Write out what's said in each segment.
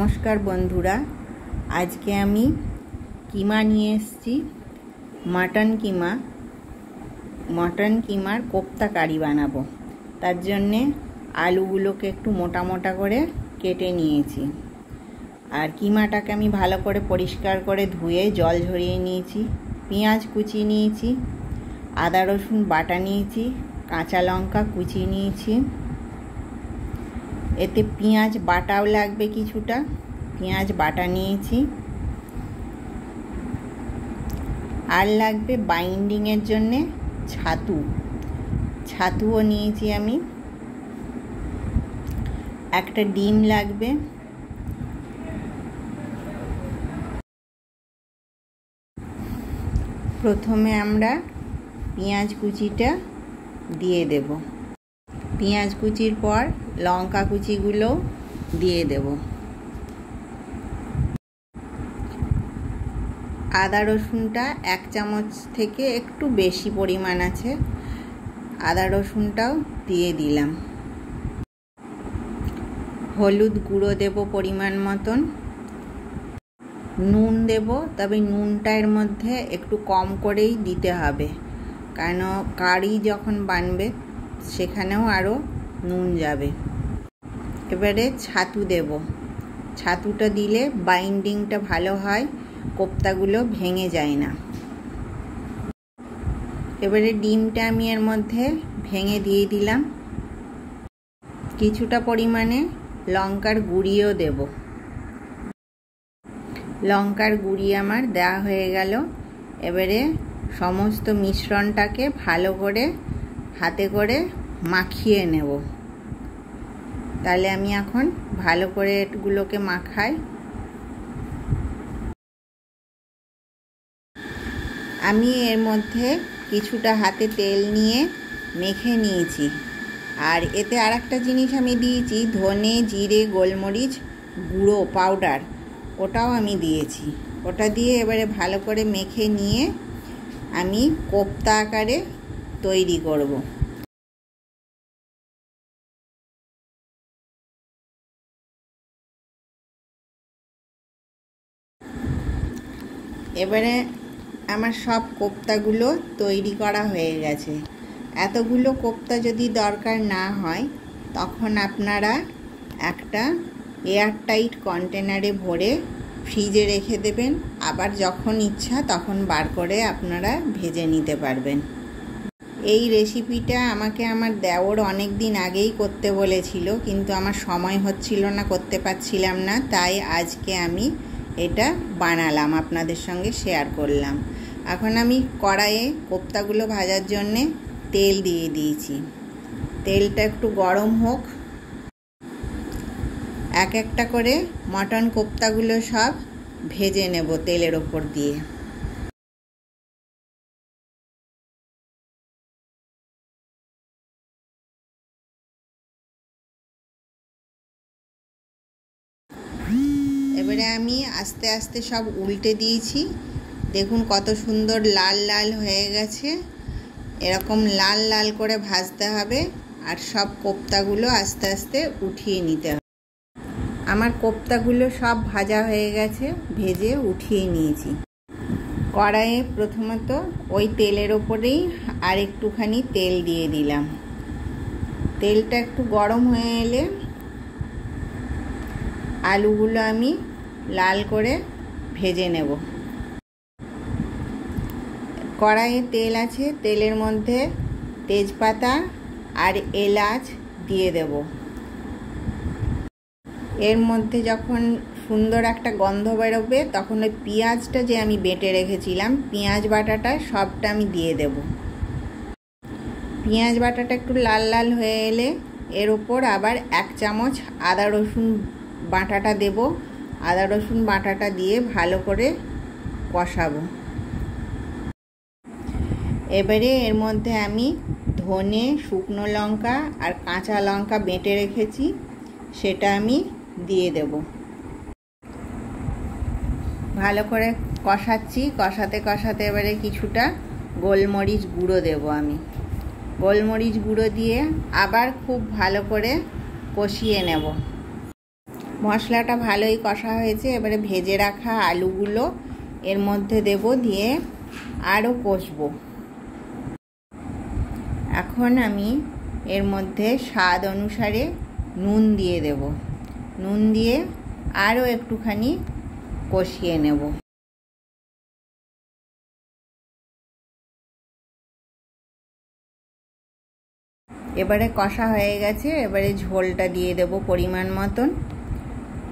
नमस्कार बंधुरा आज के आमी कीमा निये एसेछि मटन कीमार कोफ्ता कारी बानाबो। तार जन्ने आलूगुलोके एकटु मोटा मोटा करे केटे नियेछि और कीमाटाके आमी भालो करे परिष्कार करे धुए जल झरिये नियेछि। पेंयाज कुचि नियेछि, आदा रसुन बाटा नियेछि, काँचा लंका कुचि नियेछि। एते पेंयाज बाटाओ लागबे किछुटा, पेंयाज बाटा नियेछि। आर लागबे बाइंडिंगेर जन्ने छातुओ नियेछि आमी। एकटा डिम लागबे। प्रथमे आमरा पेंयाज कुचिटा दिए देब। पेंयाज कुचिर पर लंका कुचिगुलो दिए देब। आदा रसुनटा एक चामच थेके एकटू बेशी परिमाण आछे, आदा रसुनटाओ दिए दिलाम। हलुद गुड़ो देब परिमाण मतन। नुन देब, तबे नुनटा एर मध्य एकटू कम करेई दिते हबे, कारण कारी जखन बानबे सेखानेও आरो नुन जाबे। एबारे छातु देब। छातुटा दिले बाइंडिंगटा भालो हय, कोफ्तागुलो भेंगे जाय ना। एबारे डिमटा आमी एर मध्य भेंगे दिए दिलाम। किछुटा परिमाणे लंकार गुड़िओ देब। लंकार गुड़ी आमार देওয়া হয়ে গেল। एबारे समस्त मिश्रणटाके भालो करे हाथे करे माखिए नेब। ताहले आमी एखन भालो करे एগুলোকে माखाई। आमी एर मध्य किछुटा हाथे तेल निये मेखे निয়েছি। আর এতে আরেকটা জিনিস আমি দিয়েছি, ধনে জিরে গোলমরিচ গুঁড়ো পাউডার, ওটাও আমি দিয়েছি। ওটা দিয়ে এবারে ভালো করে মেখে নিয়ে আমি কোফতা আকারে তৈরি করব। এবারে আমার সব কোফতাগুলো তৈরি করা হয়ে গেছে। এতগুলো কোফতা যদি দরকার না হয় তখন আপনারা একটা এয়ারটাইট কন্টেনারে ভরে ফ্রিজে রেখে দেবেন। আবার যখন ইচ্ছা তখন বার করে আপনারা ভেজে নিতে পারবেন। এই রেসিপিটা আমাকে আমার দেওর অনেক দিন আগেই করতে বলেছিল, কিন্তু আমার সময় হচ্ছিল না, করতে পারছিলাম না। তাই আজকে আমি এটা বানালাম, আপনাদের সঙ্গে শেয়ার করলাম। এখন আমি কড়াইয়ে কোফতাগুলো ভাজার জন্যে তেল দিয়ে দিয়েছি। তেলটা একটু গরম হোক। এক একটা করে মটন কোফতাগুলো সব ভেজে নেব তেলের ওপর দিয়ে। এবারে আমি আস্তে আস্তে সব উল্টে দিয়েছি। দেখুন কত সুন্দর লাল লাল হয়ে গেছে। এরকম লাল লাল করে ভাজতে হবে আর সব কোফতাগুলো আস্তে আস্তে উঠিয়ে নিতে হবে। আমার কোফতাগুলো সব ভাজা হয়ে গেছে, ভেজে উঠিয়ে নিয়েছি। কড়াইয়ে প্রথমত ওই তেলের ওপরেই আর একটুখানি তেল দিয়ে দিলাম। তেলটা একটু গরম হয়ে এলে আলুগুলো আমি লাল করে ভেজে নেব। কড়াইয়ে তেল আছে, তেলের মধ্যে তেজপাতা আর এলাচ দিয়ে দেব। এর মধ্যে যখন সুন্দর একটা গন্ধ বেরোবে তখন ওই পেঁয়াজটা যে আমি বেটে রেখেছিলাম, পেঁয়াজ বাটাটা সবটা আমি দিয়ে দেব। পেঁয়াজ বাটাটা একটু লাল লাল হয়ে এলে এর ওপর আবার এক চামচ আদা রসুন বাটাটা দেব। আদা রসুন বাটাটা দিয়ে ভালো করে কষাবো। এবারে এর মধ্যে আমি ধনে, শুকনো লঙ্কা আর কাঁচা লঙ্কা বেটে রেখেছি, সেটা আমি দিয়ে দেব। ভালো করে কষাচ্ছি। কষাতে কষাতে এবারে কিছুটা গোলমরিচ গুঁড়ো দেব আমি। গোলমরিচ গুঁড়ো দিয়ে আবার খুব ভালো করে কষিয়ে নেব। মশলাটা ভালোই কষা হয়েছে। এবারে ভেজে রাখা আলুগুলো এর মধ্যে দেব, দিয়ে আরও কষবো। এখন আমি এর মধ্যে স্বাদ অনুসারে নুন দিয়ে দেব। নুন দিয়ে আরও একটুখানি কষিয়ে নেব। এবারে কষা হয়ে গেছে। এবারে ঝোলটা দিয়ে দেব পরিমাণ মতন,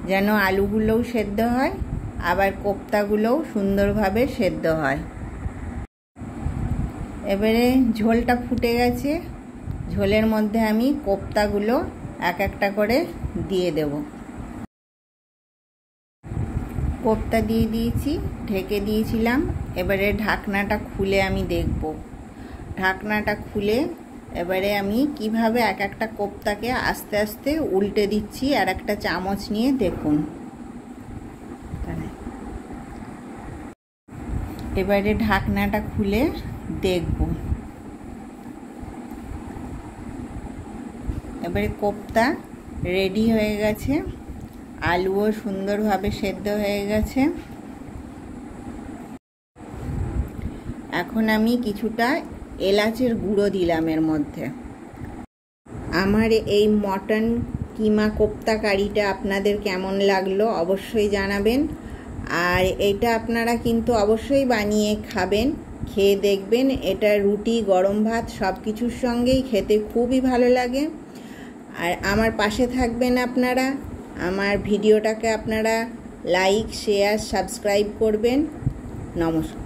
যেন আলুগুলোও সেদ্ধ হয় আবার কোপ্তাগুলোও সুন্দরভাবে সেদ্ধ হয়। এবারে ঝোলটা ফুটে গেছে। ঝোলের মধ্যে আমি কোপ্তাগুলো এক একটা করে দিয়ে দেব। কোপ্তা দিয়ে দিয়েছি, ঢেকে দিয়েছিলাম। এবারে ঢাকনাটা খুলে আমি দেখব। ঢাকনাটা খুলে এবারে আমি কিভাবে এক একটা কোপ্তাকে আস্তে আস্তে উল্টে দিচ্ছি। আর একটা চামচ নিয়ে দেখুন। এবারে ঢাকনাটা খুলে দেখব। এবারে কোপ্তা রেডি হয়ে গেছে, আলুও সুন্দরভাবে সেদ্ধ হয়ে গেছে। এখন আমি কিছুটা এলাচের গুঁড়ো দিলাম এর মধ্যে। আমার এই মটন কিমা কোপ্তা কারিটা আপনাদের কেমন লাগলো অবশ্যই জানাবেন। আর এটা আপনারা কিন্তু অবশ্যই বানিয়ে খাবেন, খেয়ে দেখবেন। এটা রুটি, গরম ভাত সব কিছুর সঙ্গেই খেতে খুবই ভালো লাগে। আর আমার পাশে থাকবেন আপনারা। আমার ভিডিওটাকে আপনারা লাইক, শেয়ার, সাবস্ক্রাইব করবেন। নমস্কার।